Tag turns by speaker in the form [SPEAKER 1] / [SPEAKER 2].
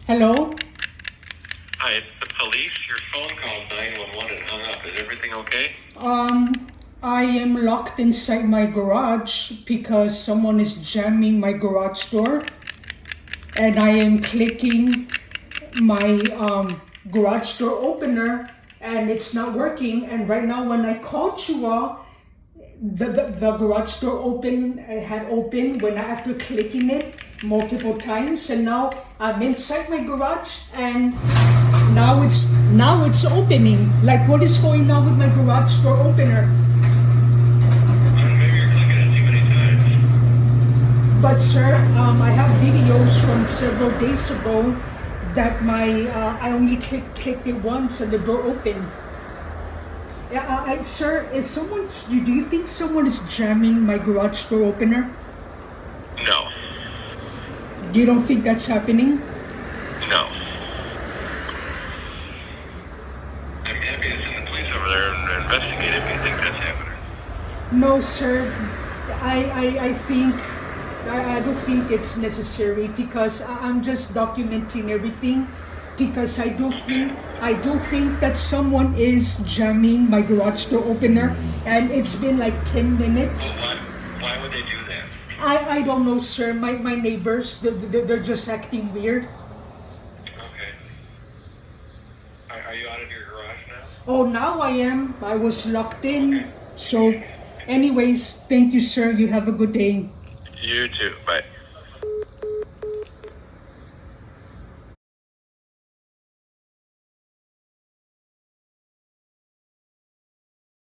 [SPEAKER 1] Hello?
[SPEAKER 2] Hi, it's the police. Your phone called 911 and hung up. Is everything okay?
[SPEAKER 1] I am locked inside my garage because someone is jamming my garage door, and I am clicking my garage door opener and it's not working. And right now when I called you all, the garage door had opened when after clicking it multiple times, and now I'm inside my garage and now it's opening. Like, what is going on with my garage door opener?
[SPEAKER 2] Maybe you're clicking it too many times.
[SPEAKER 1] But sir, I have videos from several days ago that I only clicked it once and the door opened. Yeah, sir, do you think someone is jamming my garage door opener?
[SPEAKER 2] No.
[SPEAKER 1] You don't think that's happening?
[SPEAKER 2] No. I'm happy to send the police over there and investigate if you think that's happening.
[SPEAKER 1] No, sir. I don't think it's necessary because I'm just documenting everything, because I do think that someone is jamming my garage door opener, and it's been like 10 minutes.
[SPEAKER 2] Why would they do that?
[SPEAKER 1] I don't know, sir. My neighbors, they're just acting weird.
[SPEAKER 2] Okay. Are you out of your garage now?
[SPEAKER 1] Oh, now I am. I was locked in.
[SPEAKER 2] Okay.
[SPEAKER 1] So, anyways, thank you, sir. You have a good day.
[SPEAKER 2] You too. Bye.